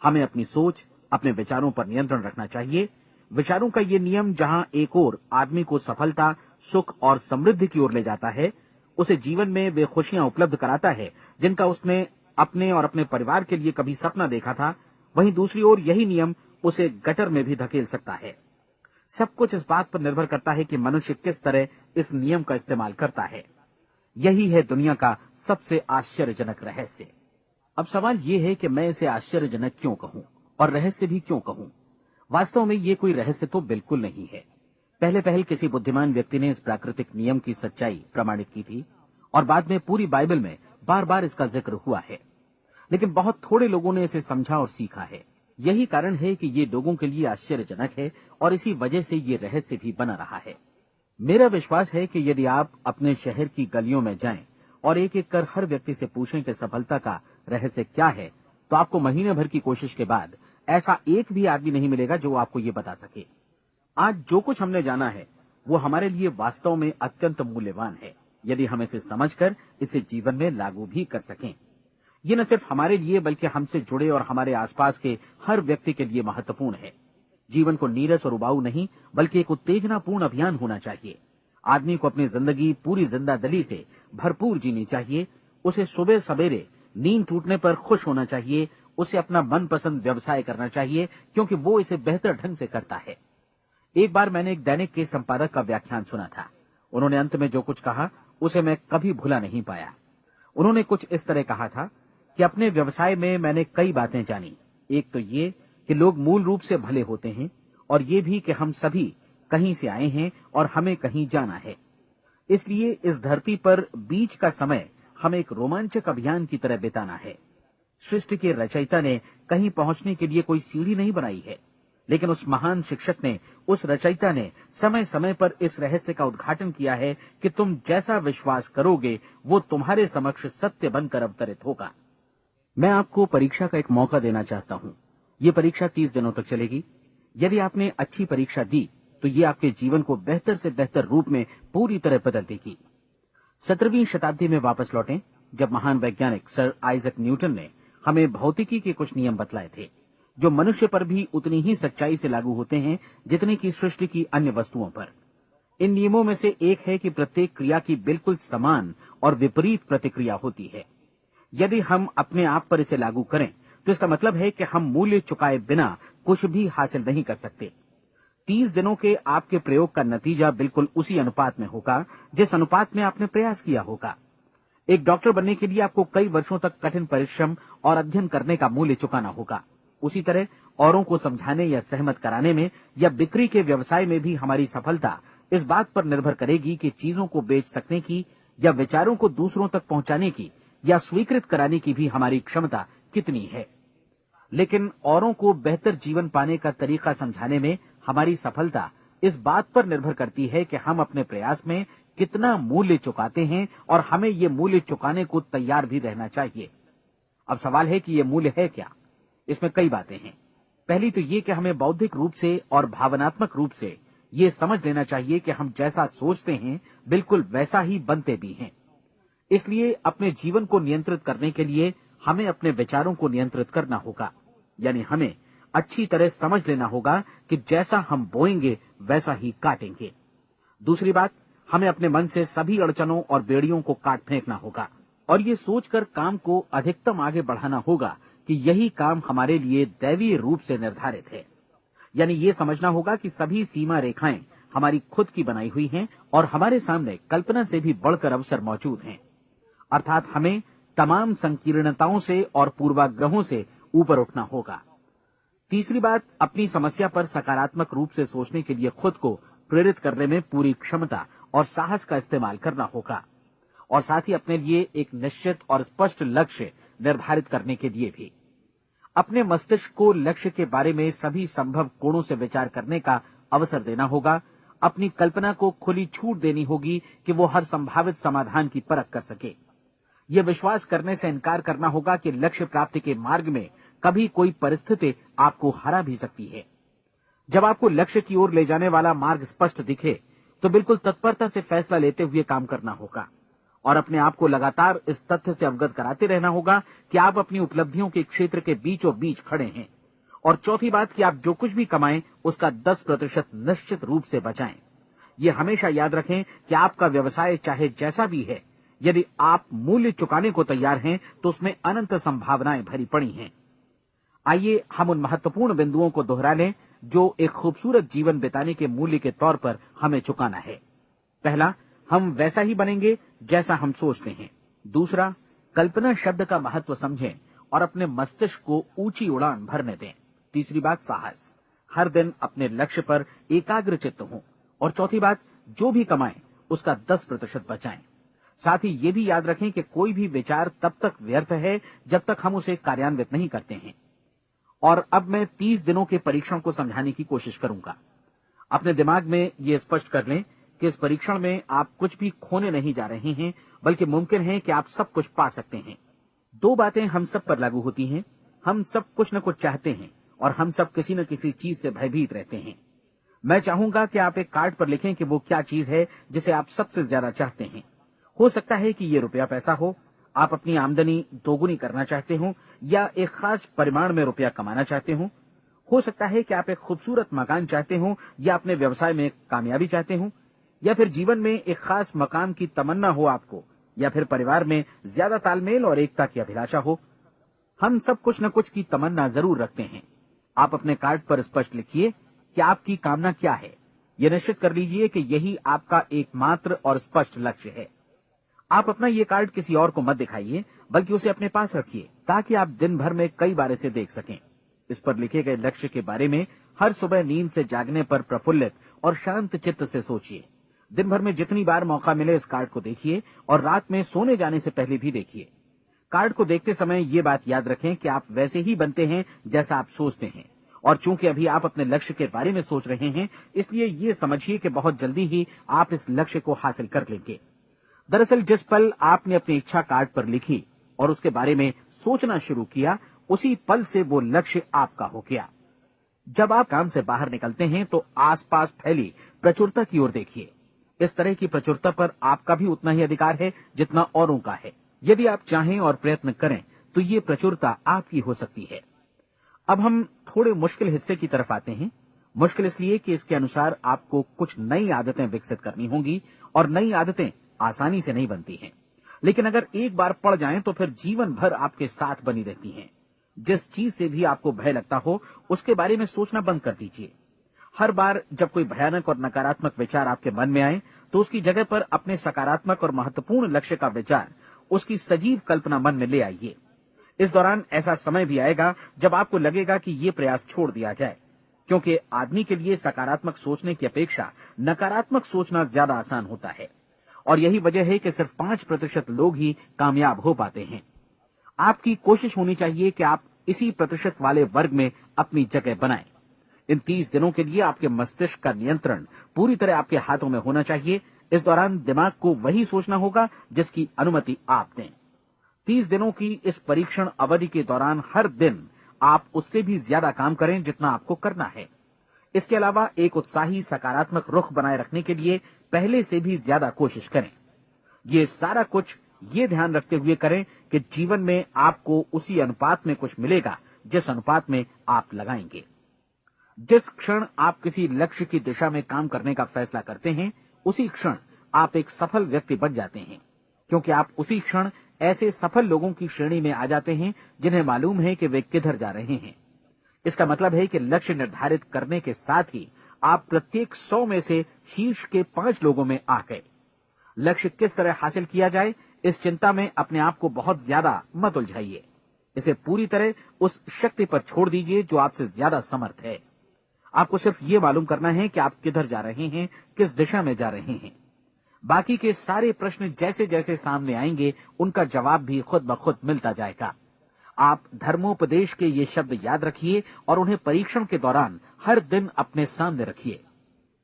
हमें अपनी सोच, अपने विचारों पर नियंत्रण रखना चाहिए। विचारों का ये नियम जहां एक ओर आदमी को सफलता, सुख और समृद्धि की ओर ले जाता है, उसे जीवन में वे खुशियां उपलब्ध कराता है जिनका उसने अपने और अपने परिवार के लिए कभी सपना देखा था, वहीं दूसरी ओर यही नियम उसे गटर में भी धकेल सकता है। सब कुछ इस बात पर निर्भर करता है कि मनुष्य किस तरह इस नियम का इस्तेमाल करता है। यही है दुनिया का सबसे आश्चर्यजनक रहस्य। अब सवाल यह है कि मैं इसे आश्चर्यजनक क्यों कहूं और रहस्य भी क्यों कहूं? वास्तव में ये कोई रहस्य तो बिल्कुल नहीं है। पहले किसी बुद्धिमान व्यक्ति ने इस प्राकृतिक नियम की सच्चाई प्रमाणित की थी और बाद में पूरी बाइबल में बार बार इसका जिक्र हुआ है, लेकिन बहुत थोड़े लोगों ने इसे समझा और सीखा है। यही कारण है कि ये लोगों के लिए आश्चर्यजनक है और इसी वजह से ये रहस्य भी बना रहा है। मेरा विश्वास है कि यदि आप अपने शहर की गलियों में जाएं और एक एक कर हर व्यक्ति से पूछें कि सफलता का रहस्य क्या है, तो आपको महीने भर की कोशिश के बाद ऐसा एक भी आदमी नहीं मिलेगा जो आपको ये बता सके। आज जो कुछ हमने जाना है वो हमारे लिए वास्तव में अत्यंत मूल्यवान है, यदि हम इसे समझकर इसे जीवन में लागू भी कर सकें। ये न सिर्फ हमारे लिए बल्कि हमसे जुड़े और हमारे आसपास के हर व्यक्ति के लिए महत्वपूर्ण है। जीवन को नीरस और उबाऊ नहीं बल्कि एक उत्तेजनापूर्ण अभियान होना चाहिए। आदमी को अपनी जिंदगी पूरी जिंदादिली से भरपूर जीनी चाहिए। उसे सुबह सवेरे नींद टूटने पर खुश होना चाहिए। उसे अपना मनपसंद व्यवसाय करना चाहिए, क्योंकि वो इसे बेहतर ढंग से करता है। एक बार मैंने एक दैनिक के संपादक का व्याख्यान सुना था। उन्होंने अंत में जो कुछ कहा उसे मैं कभी भुला नहीं पाया। उन्होंने कुछ इस तरह कहा था कि अपने व्यवसाय में मैंने कई बातें जानी। एक तो ये कि लोग मूल रूप से भले होते हैं, और ये भी कि हम सभी कहीं से आए हैं और हमें कहीं जाना है। इसलिए इस धरती पर बीच का समय हमें एक रोमांचक अभियान की तरह बिताना है। सृष्टि के रचयिता ने कहीं पहुंचने के लिए कोई सीढ़ी नहीं बनाई है, लेकिन उस महान शिक्षक ने, उस रचयिता ने समय समय पर इस रहस्य का उद्घाटन किया है कि तुम जैसा विश्वास करोगे वो तुम्हारे समक्ष सत्य बनकर अवतरित होगा। मैं आपको परीक्षा का एक मौका देना चाहता हूं। ये परीक्षा 30 दिनों तक चलेगी। यदि आपने अच्छी परीक्षा दी तो ये आपके जीवन को बेहतर से बेहतर रूप में पूरी तरह बदल देगी। 17वीं शताब्दी में वापस लौटें, जब महान वैज्ञानिक सर आइजक न्यूटन ने हमें भौतिकी के कुछ नियम बतलाए थे, जो मनुष्य पर भी उतनी ही सच्चाई से लागू होते हैं जितनी की सृष्टि की अन्य वस्तुओं पर। इन नियमों में से एक है कि प्रत्येक क्रिया की बिल्कुल समान और विपरीत प्रतिक्रिया होती है। यदि हम अपने आप पर इसे लागू करें तो इसका मतलब है कि हम मूल्य चुकाए बिना कुछ भी हासिल नहीं कर सकते। 30 दिनों के आपके प्रयोग का नतीजा बिल्कुल उसी अनुपात में होगा जिस अनुपात में आपने प्रयास किया होगा। एक डॉक्टर बनने के लिए आपको कई वर्षों तक कठिन परिश्रम और अध्ययन करने का मूल्य चुकाना होगा। उसी तरह औरों को समझाने या सहमत कराने में या बिक्री के व्यवसाय में भी हमारी सफलता इस बात पर निर्भर करेगी कि चीजों को बेच सकने की या विचारों को दूसरों तक पहुंचाने की या स्वीकृत कराने की भी हमारी क्षमता कितनी है। लेकिन औरों को बेहतर जीवन पाने का तरीका समझाने में हमारी सफलता इस बात पर निर्भर करती है कि हम अपने प्रयास में कितना मूल्य चुकाते हैं, और हमें ये मूल्य चुकाने को तैयार भी रहना चाहिए। अब सवाल है कि ये मूल्य है क्या? इसमें कई बातें हैं। पहली तो ये कि हमें बौद्धिक रूप से और भावनात्मक रूप से ये समझ लेना चाहिए कि हम जैसा सोचते हैं बिल्कुल वैसा ही बनते भी हैं। इसलिए अपने जीवन को नियंत्रित करने के लिए हमें अपने विचारों को नियंत्रित करना होगा। यानी हमें अच्छी तरह समझ लेना होगा कि जैसा हम बोएंगे वैसा ही काटेंगे। दूसरी बात, हमें अपने मन से सभी अड़चनों और बेड़ियों को काट फेंकना होगा और ये सोचकर काम को अधिकतम आगे बढ़ाना होगा कि यही काम हमारे लिए दैवीय रूप से निर्धारित है। यानी ये समझना होगा कि सभी सीमा रेखाएं हमारी खुद की बनाई हुई हैं और हमारे सामने कल्पना से भी बढ़कर अवसर मौजूद हैं। अर्थात हमें तमाम संकीर्णताओं से और पूर्वाग्रहों से ऊपर उठना होगा। तीसरी बात, अपनी समस्या पर सकारात्मक रूप से सोचने के लिए खुद को प्रेरित करने में पूरी क्षमता और साहस का इस्तेमाल करना होगा, और साथ ही अपने लिए एक निश्चित और स्पष्ट लक्ष्य निर्धारित करने के लिए भी। अपने मस्तिष्क को लक्ष्य के बारे में सभी संभव कोणों से विचार करने का अवसर देना होगा। अपनी कल्पना को खुली छूट देनी होगी कि वो हर संभावित समाधान की परख कर सके। यह विश्वास करने से इनकार करना होगा कि लक्ष्य प्राप्ति के मार्ग में कभी कोई परिस्थिति आपको हरा भी सकती है। जब आपको लक्ष्य की ओर ले जाने वाला मार्ग स्पष्ट दिखे तो बिल्कुल तत्परता से फैसला लेते हुए काम करना होगा और अपने आप को लगातार इस तथ्य से अवगत कराते रहना होगा कि आप अपनी उपलब्धियों के क्षेत्र के बीचों बीच खड़े हैं। और चौथी बात कि आप जो कुछ भी कमाएं उसका 10% निश्चित रूप से बचाएं। ये हमेशा याद रखें कि आपका व्यवसाय चाहे जैसा भी है, यदि आप मूल्य चुकाने को तैयार हैं तो उसमें अनंत संभावनाएं भरी पड़ी हैं। आइए हम उन महत्वपूर्ण बिंदुओं को दोहरा लें जो एक खूबसूरत जीवन बिताने के मूल्य के तौर पर हमें चुकाना है। पहला, हम वैसा ही बनेंगे जैसा हम सोचते हैं। दूसरा, कल्पना शब्द का महत्व समझें और अपने मस्तिष्क को ऊंची उड़ान भरने दें। तीसरी बात, साहस, हर दिन अपने लक्ष्य पर एकाग्र चित्त हों। और चौथी बात, जो भी कमाएं उसका 10% बचाएं। साथ ही ये भी याद रखें कि कोई भी विचार तब तक व्यर्थ है जब तक हम उसे कार्यान्वित नहीं करते हैं। और अब मैं 30 दिनों के परीक्षण को समझाने की कोशिश करूंगा। अपने दिमाग में ये स्पष्ट कर लें कि इस परीक्षण में आप कुछ भी खोने नहीं जा रहे हैं, बल्कि मुमकिन है कि आप सब कुछ पा सकते हैं। 2 बातें हम सब पर लागू होती हैं। हम सब कुछ न कुछ चाहते हैं और हम सब किसी न किसी चीज से भयभीत रहते हैं। मैं चाहूंगा कि आप एक कार्ड पर लिखें कि वो क्या चीज है जिसे आप सबसे ज्यादा चाहते हैं। हो सकता है कि ये रुपया पैसा हो, आप अपनी आमदनी दोगुनी करना चाहते हो, या एक खास परिमाण में रुपया कमाना चाहते हो सकता है कि आप एक खूबसूरत मकान चाहते हो, या अपने व्यवसाय में कामयाबी चाहते हो, या फिर जीवन में एक खास मकाम की तमन्ना हो आपको, या फिर परिवार में ज्यादा तालमेल और एकता की अभिलाषा हो। हम सब कुछ न कुछ की तमन्ना जरूर रखते हैं। आप अपने कार्ड पर स्पष्ट लिखिए कि आपकी कामना क्या है। यह निश्चित कर लीजिए कि यही आपका एकमात्र और स्पष्ट लक्ष्य है। आप अपना ये कार्ड किसी और को मत दिखाइए, बल्कि उसे अपने पास रखिए ताकि आप दिन भर में कई बार इसे देख सकें। इस पर लिखे गए लक्ष्य के बारे में हर सुबह नींद से जागने पर प्रफुल्लित और शांत चित्त से सोचिए। दिन भर में जितनी बार मौका मिले इस कार्ड को देखिए और रात में सोने जाने से पहले भी देखिए। कार्ड को देखते समय ये बात याद रखें कि आप वैसे ही बनते हैं जैसा आप सोचते हैं। और चूंकि अभी आप अपने लक्ष्य के बारे में सोच रहे हैं, इसलिए ये समझिए कि बहुत जल्दी ही आप इस लक्ष्य को हासिल कर लेंगे। दरअसल जिस पल आपने अपनी इच्छा कार्ड पर लिखी और उसके बारे में सोचना शुरू किया, उसी पल से वो लक्ष्य आपका हो गया। जब आप काम से बाहर निकलते हैं तो आसपास फैली प्रचुरता की ओर देखिए। इस तरह की प्रचुरता पर आपका भी उतना ही अधिकार है जितना औरों का है। यदि आप चाहें और प्रयत्न करें तो ये प्रचुरता आपकी हो सकती है। अब हम थोड़े मुश्किल हिस्से की तरफ आते हैं। मुश्किल इसलिए कि इसके अनुसार आपको कुछ नई आदतें विकसित करनी होंगी और नई आदतें आसानी से नहीं बनती हैं, लेकिन अगर एक बार पड़ जाएं तो फिर जीवन भर आपके साथ बनी रहती हैं। जिस चीज से भी आपको भय लगता हो उसके बारे में सोचना बंद कर दीजिए। हर बार जब कोई भयानक और नकारात्मक विचार आपके मन में आए तो उसकी जगह पर अपने सकारात्मक और महत्वपूर्ण लक्ष्य का विचार, उसकी सजीव कल्पना मन में ले आइए। इस दौरान ऐसा समय भी आएगा जब आपको लगेगा कि ये प्रयास छोड़ दिया जाए, क्योंकि आदमी के लिए सकारात्मक सोचने की अपेक्षा नकारात्मक सोचना ज्यादा आसान होता है। और यही वजह है कि सिर्फ 5% लोग ही कामयाब हो पाते हैं। आपकी कोशिश होनी चाहिए कि आप इसी प्रतिशत वाले वर्ग में अपनी जगह बनाएं। इन 30 दिनों के लिए आपके मस्तिष्क का नियंत्रण पूरी तरह आपके हाथों में होना चाहिए। इस दौरान दिमाग को वही सोचना होगा जिसकी अनुमति आप दें। 30 दिनों की इस परीक्षण अवधि के दौरान हर दिन आप उससे भी ज्यादा काम करें जितना आपको करना है। इसके अलावा एक उत्साही सकारात्मक रुख बनाए रखने के लिए पहले से भी ज्यादा कोशिश करें। ये सारा कुछ ये ध्यान रखते हुए करें कि जीवन में आपको उसी अनुपात में कुछ मिलेगा जिस अनुपात में आप लगाएंगे। जिस क्षण आप किसी लक्ष्य की दिशा में काम करने का फैसला करते हैं, उसी क्षण आप एक सफल व्यक्ति बन जाते हैं, क्योंकि आप उसी क्षण ऐसे सफल लोगों की श्रेणी में आ जाते हैं जिन्हें मालूम है कि वे किधर जा रहे हैं। इसका मतलब है कि लक्ष्य निर्धारित करने के साथ ही आप प्रत्येक 100 में से शीर्ष के 5 लोगों में आ गए। लक्ष्य किस तरह हासिल किया जाए, इस चिंता में अपने आप को बहुत ज्यादा मत उलझाइए। इसे पूरी तरह उस शक्ति पर छोड़ दीजिए जो आपसे ज्यादा समर्थ है। आपको सिर्फ ये मालूम करना है कि आप किधर जा रहे हैं, किस दिशा में जा रहे हैं। बाकी के सारे प्रश्न जैसे जैसे सामने आएंगे, उनका जवाब भी खुद ब खुद मिलता जाएगा। आप धर्मोपदेश के ये शब्द याद रखिए और उन्हें परीक्षण के दौरान हर दिन अपने सामने रखिए।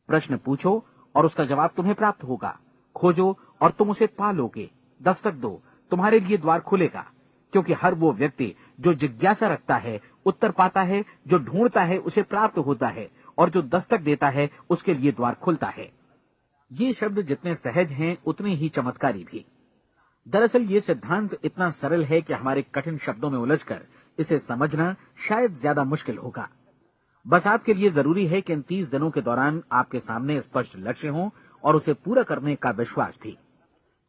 प्रश्न पूछो और उसका जवाब तुम्हें प्राप्त होगा। खोजो और तुम उसे पा लोगे। दस्तक दो, तुम्हारे लिए द्वार खुलेगा। क्योंकि हर वो व्यक्ति जो जिज्ञासा रखता है उत्तर पाता है, जो ढूंढता है उसे प्राप्त होता है, और जो दस्तक देता है उसके लिए द्वार खुलता है। ये शब्द जितने सहज हैं उतने ही चमत्कारी भी। दरअसल ये सिद्धांत इतना सरल है कि हमारे कठिन शब्दों में उलझकर इसे समझना शायद ज्यादा मुश्किल होगा। बस आपके लिए जरूरी है कि इन 30 दिनों के दौरान आपके सामने स्पष्ट लक्ष्य हो और उसे पूरा करने का विश्वास भी।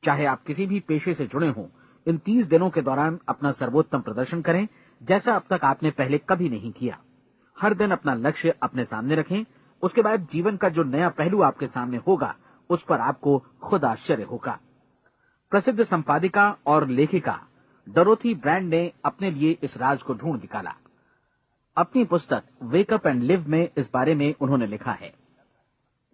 चाहे आप किसी भी पेशे से जुड़े हों, इन 30 दिनों के दौरान अपना सर्वोत्तम प्रदर्शन करें, जैसा अब तक आपने पहले कभी नहीं किया। हर दिन अपना लक्ष्य अपने सामने रखें। उसके बाद जीवन का जो नया पहलू आपके सामने होगा उस पर आपको खुद आश्चर्य होगा। प्रसिद्ध संपादिका और लेखिका डोरोथी ब्रैंड ने अपने लिए इस राज को ढूंढ निकाला। अपनी पुस्तक वेक अप एंड लिव में इस बारे में उन्होंने लिखा है।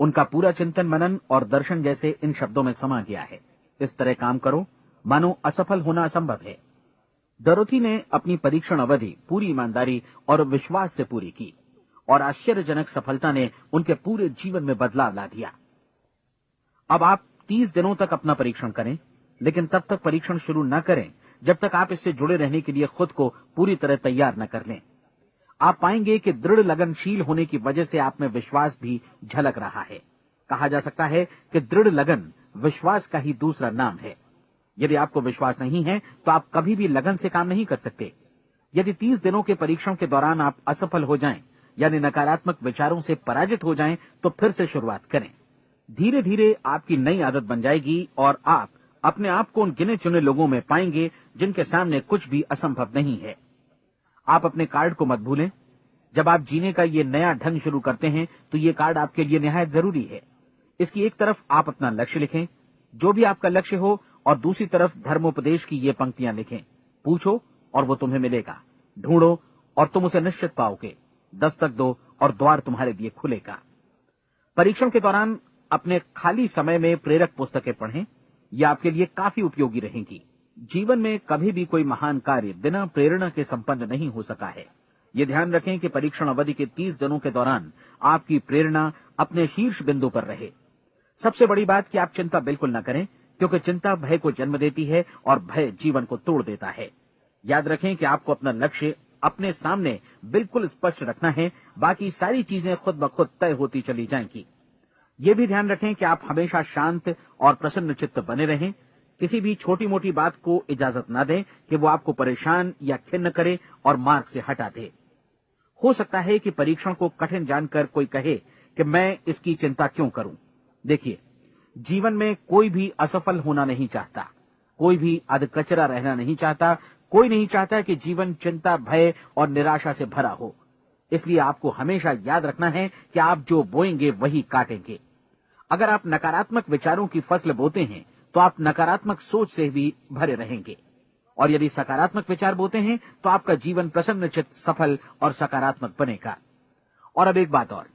उनका पूरा चिंतन मनन और दर्शन जैसे इन शब्दों में समा गया है। इस तरह काम करो मानो असफल होना असंभव है। डोरोथी ने अपनी परीक्षण अवधि पूरी ईमानदारी और विश्वास से पूरी की और आश्चर्यजनक सफलता ने उनके पूरे जीवन में बदलाव ला दिया। अब आप 30 दिनों तक अपना परीक्षण करें, लेकिन तब तक परीक्षण शुरू न करें जब तक आप इससे जुड़े रहने के लिए खुद को पूरी तरह तैयार न कर लें। आप पाएंगे कि दृढ़ लगनशील होने की वजह से आप में विश्वास भी झलक रहा है। कहा जा सकता है कि दृढ़ लगन विश्वास का ही दूसरा नाम है। यदि आपको विश्वास नहीं है तो आप कभी भी लगन से काम नहीं कर सकते। यदि 30 दिनों के परीक्षण के दौरान आप असफल हो जाएं, यानी नकारात्मक विचारों से पराजित हो जाएं, तो फिर से शुरुआत करें। धीरे धीरे आपकी नई आदत बन जाएगी और आप अपने आप को उन गिने चुने लोगों में पाएंगे जिनके सामने कुछ भी असंभव नहीं है। आप अपने कार्ड को मत भूलें। जब आप जीने का ये नया ढंग शुरू करते हैं तो ये कार्ड आपके लिए निहायत जरूरी है। इसकी एक तरफ आप अपना लक्ष्य लिखें, जो भी आपका लक्ष्य हो, और दूसरी तरफ धर्मोपदेश की ये पंक्तियां लिखें। पूछो और वो तुम्हें मिलेगा। ढूंढो और तुम उसे निश्चित पाओगे। दस्तक दो और द्वार तुम्हारे लिए खुलेगा। परीक्षण के दौरान अपने खाली समय में प्रेरक पुस्तकें पढ़ें। ये आपके लिए काफी उपयोगी रहेंगी। जीवन में कभी भी कोई महान कार्य बिना प्रेरणा के संपन्न नहीं हो सका है। ये ध्यान रखें कि परीक्षण अवधि के 30 दिनों के दौरान आपकी प्रेरणा अपने शीर्ष बिंदु पर रहे। सबसे बड़ी बात कि आप चिंता बिल्कुल न करें, क्योंकि चिंता भय को जन्म देती है और भय जीवन को तोड़ देता है। याद रखें कि आपको अपना लक्ष्य अपने सामने बिल्कुल स्पष्ट रखना है। बाकी सारी चीजें खुद ब खुद तय होती चली जाएंगी। ये भी ध्यान रखें कि आप हमेशा शांत और प्रसन्न चित्त बने रहें। किसी भी छोटी मोटी बात को इजाजत न दें कि वो आपको परेशान या खिन्न करे और मार्ग से हटा दे। हो सकता है कि परीक्षण को कठिन जानकर कोई कहे कि मैं इसकी चिंता क्यों करूं। देखिए, जीवन में कोई भी असफल होना नहीं चाहता, कोई भी अधकचरा रहना नहीं चाहता, कोई नहीं चाहता कि जीवन चिंता, भय और निराशा से भरा हो। इसलिए आपको हमेशा याद रखना है कि आप जो बोएंगे वही काटेंगे। अगर आप नकारात्मक विचारों की फसल बोते हैं तो आप नकारात्मक सोच से भी भरे रहेंगे, और यदि सकारात्मक विचार बोते हैं तो आपका जीवन प्रसन्नचित्त, सफल और सकारात्मक बनेगा। और अब एक बात और,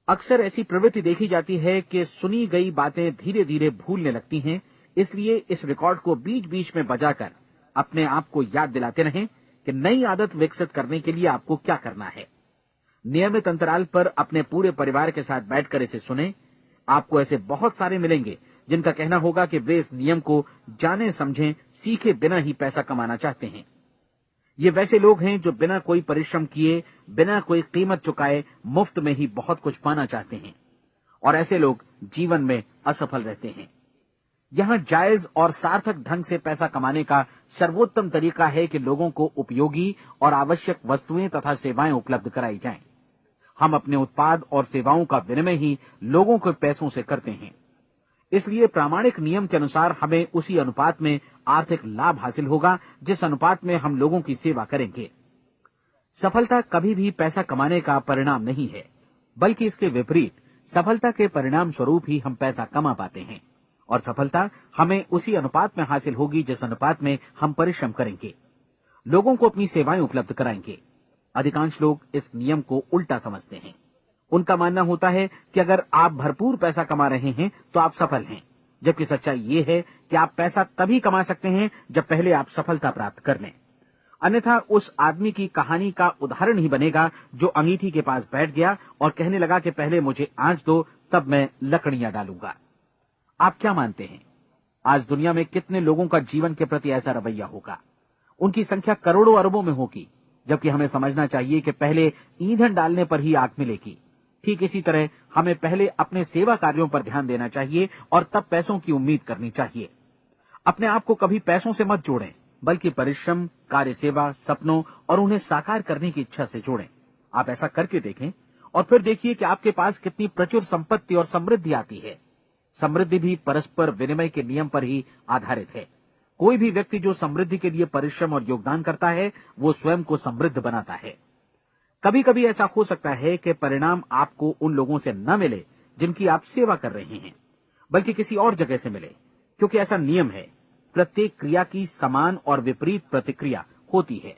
अक्सर ऐसी प्रवृत्ति देखी जाती है कि सुनी गई बातें धीरे धीरे भूलने लगती हैं। इसलिए इस रिकॉर्ड को बीच बीच में बजाकर अपने आप को याद दिलाते रहें कि नई आदत विकसित करने के लिए आपको क्या करना है। नियमित अंतराल पर अपने पूरे परिवार के साथ बैठकर इसे सुने। आपको ऐसे बहुत सारे मिलेंगे जिनका कहना होगा कि वे इस नियम को जाने समझे सीखे बिना ही पैसा कमाना चाहते हैं। ये वैसे लोग हैं जो बिना कोई परिश्रम किए, बिना कोई कीमत चुकाए मुफ्त में ही बहुत कुछ पाना चाहते हैं, और ऐसे लोग जीवन में असफल रहते हैं। यहां जायज और सार्थक ढंग से पैसा कमाने का सर्वोत्तम तरीका है कि लोगों को उपयोगी और आवश्यक वस्तुएं तथा सेवाएं उपलब्ध कराई जाएं। हम अपने उत्पाद और सेवाओं का विनिमय ही लोगों के पैसों से करते हैं। इसलिए प्रामाणिक नियम के अनुसार हमें उसी अनुपात में आर्थिक लाभ हासिल होगा जिस अनुपात में हम लोगों की सेवा करेंगे। सफलता कभी भी पैसा कमाने का परिणाम नहीं है, बल्कि इसके विपरीत सफलता के परिणाम स्वरूप ही हम पैसा कमा पाते हैं, और सफलता हमें उसी अनुपात में हासिल होगी जिस अनुपात में हम परिश्रम करेंगे, लोगों को अपनी सेवाएं उपलब्ध कराएंगे। अधिकांश लोग इस नियम को उल्टा समझते हैं। उनका मानना होता है कि अगर आप भरपूर पैसा कमा रहे हैं तो आप सफल हैं, जबकि सच्चाई ये है कि आप पैसा तभी कमा सकते हैं जब पहले आप सफलता प्राप्त कर लें। अन्यथा उस आदमी की कहानी का उदाहरण ही बनेगा जो अंगीठी के पास बैठ गया और कहने लगा कि पहले मुझे आंच दो, तब मैं लकड़ियां डालूंगा। आप क्या मानते हैं, आज दुनिया में कितने लोगों का जीवन के प्रति ऐसा रवैया होगा? उनकी संख्या करोड़ों अरबों में होगी, जबकि हमें समझना चाहिए कि पहले ईंधन डालने पर ही आग मिलेगी। ठीक इसी तरह हमें पहले अपने सेवा कार्यों पर ध्यान देना चाहिए और तब पैसों की उम्मीद करनी चाहिए। अपने आप को कभी पैसों से मत जोड़ें, बल्कि परिश्रम, कार्य सेवा, सपनों और उन्हें साकार करने की इच्छा से जोड़ें। आप ऐसा करके देखें और फिर देखिए कि आपके पास कितनी प्रचुर संपत्ति और समृद्धि आती है। समृद्धि भी परस्पर विनिमय के नियम पर ही आधारित है। कोई भी व्यक्ति जो समृद्धि के लिए परिश्रम और योगदान करता है, वो स्वयं को समृद्ध बनाता है। कभी कभी ऐसा हो सकता है कि परिणाम आपको उन लोगों से न मिले जिनकी आप सेवा कर रहे हैं, बल्कि किसी और जगह से मिले, क्योंकि ऐसा नियम है, प्रत्येक क्रिया की समान और विपरीत प्रतिक्रिया होती है।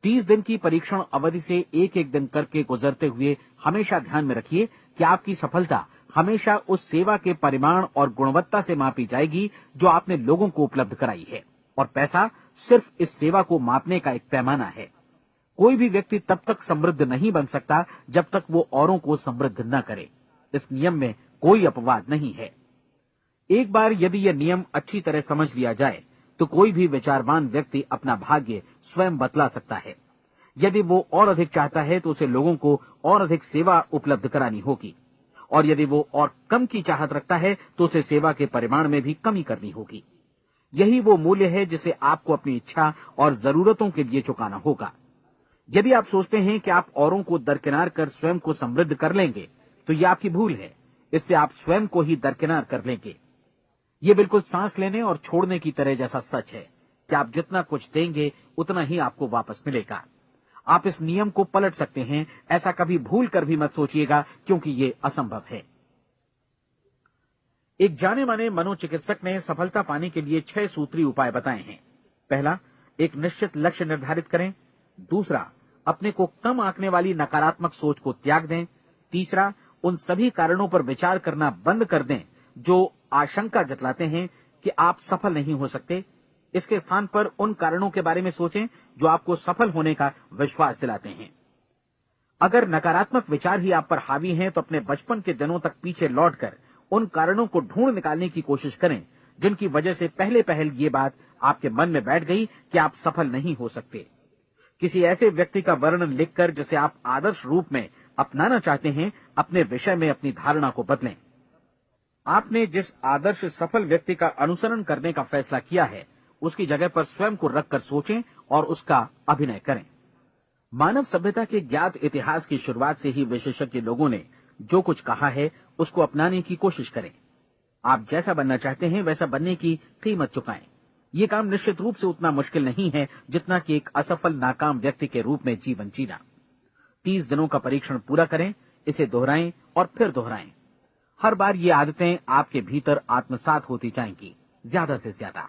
30 दिन की परीक्षण अवधि से एक एक दिन करके गुजरते हुए हमेशा ध्यान में रखिए कि आपकी सफलता हमेशा उस सेवा के परिमाण और गुणवत्ता से मापी जाएगी जो आपने लोगों को उपलब्ध कराई है, और पैसा सिर्फ इस सेवा को मापने का एक पैमाना है। कोई भी व्यक्ति तब तक समृद्ध नहीं बन सकता जब तक वो औरों को समृद्ध न करे। इस नियम में कोई अपवाद नहीं है। एक बार यदि यह नियम अच्छी तरह समझ लिया जाए तो कोई भी विचारवान व्यक्ति अपना भाग्य स्वयं बतला सकता है। यदि वो और अधिक चाहता है तो उसे लोगों को और अधिक सेवा उपलब्ध करानी होगी, और यदि वो और कम की चाहत रखता है तो उसे सेवा के परिमाण में भी कमी करनी होगी। यही वो मूल्य है जिसे आपको अपनी इच्छा और जरूरतों के लिए चुकाना होगा। यदि आप सोचते हैं कि आप औरों को दरकिनार कर स्वयं को समृद्ध कर लेंगे तो यह आपकी भूल है। इससे आप स्वयं को ही दरकिनार कर लेंगे। ये बिल्कुल सांस लेने और छोड़ने की तरह जैसा सच है कि आप जितना कुछ देंगे उतना ही आपको वापस मिलेगा। आप इस नियम को पलट सकते हैं, ऐसा कभी भूल कर भी मत सोचिएगा, क्योंकि ये असंभव है। एक जाने माने मनोचिकित्सक ने सफलता पाने के लिए 6 सूत्री उपाय बताए हैं। पहला, एक निश्चित लक्ष्य निर्धारित करें। दूसरा, अपने को कम आंकने वाली नकारात्मक सोच को त्याग दें। तीसरा, उन सभी कारणों पर विचार करना बंद कर दें जो आशंका जतलाते हैं कि आप सफल नहीं हो सकते। इसके स्थान पर उन कारणों के बारे में सोचें जो आपको सफल होने का विश्वास दिलाते हैं। अगर नकारात्मक विचार ही आप पर हावी हैं तो अपने बचपन के दिनों तक पीछे लौटकर उन कारणों को ढूंढ निकालने की कोशिश करें जिनकी वजह से पहले पहल ये बात आपके मन में बैठ गई कि आप सफल नहीं हो सकते। किसी ऐसे व्यक्ति का वर्णन लिखकर जिसे आप आदर्श रूप में अपनाना चाहते हैं, अपने विषय में अपनी धारणा को बदलें। आपने जिस आदर्श सफल व्यक्ति का अनुसरण करने का फैसला किया है, उसकी जगह पर स्वयं को रखकर सोचें और उसका अभिनय करें। मानव सभ्यता के ज्ञात इतिहास की शुरुआत से ही विशेषज्ञ लोगों ने जो कुछ कहा है उसको अपनाने की कोशिश करें। आप जैसा बनना चाहते हैं वैसा बनने की कीमत चुकाएं। ये काम निश्चित रूप से उतना मुश्किल नहीं है जितना कि एक असफल नाकाम व्यक्ति के रूप में जीवन जीना। 30 दिनों का परीक्षण पूरा करें, इसे दोहराएं और फिर दोहराएं। हर बार ये आदतें आपके भीतर आत्मसात होती जाएंगी, ज्यादा से ज्यादा।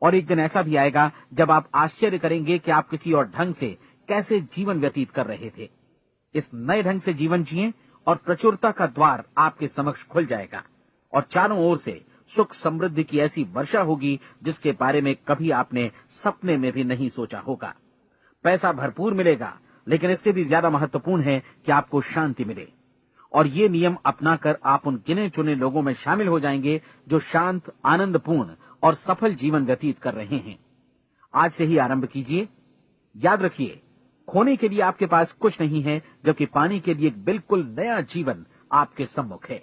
और एक दिन ऐसा भी आएगा जब आप आश्चर्य करेंगे कि आप किसी और ढंग से कैसे जीवन व्यतीत कर रहे थे। इस नए ढंग से जीवन जिएं और प्रचुरता का द्वार आपके समक्ष खुल जाएगा और चारों ओर से सुख समृद्धि की ऐसी वर्षा होगी जिसके बारे में कभी आपने सपने में भी नहीं सोचा होगा। पैसा भरपूर मिलेगा, लेकिन इससे भी ज्यादा महत्वपूर्ण है कि आपको शांति मिले। और ये नियम अपनाकर आप उन गिने चुने लोगों में शामिल हो जाएंगे जो शांत, आनंदपूर्ण और सफल जीवन व्यतीत कर रहे हैं। आज से ही आरंभ कीजिए। याद रखिए, खोने के लिए आपके पास कुछ नहीं है, जबकि पाने के लिए एक बिल्कुल नया जीवन आपके सम्मुख है।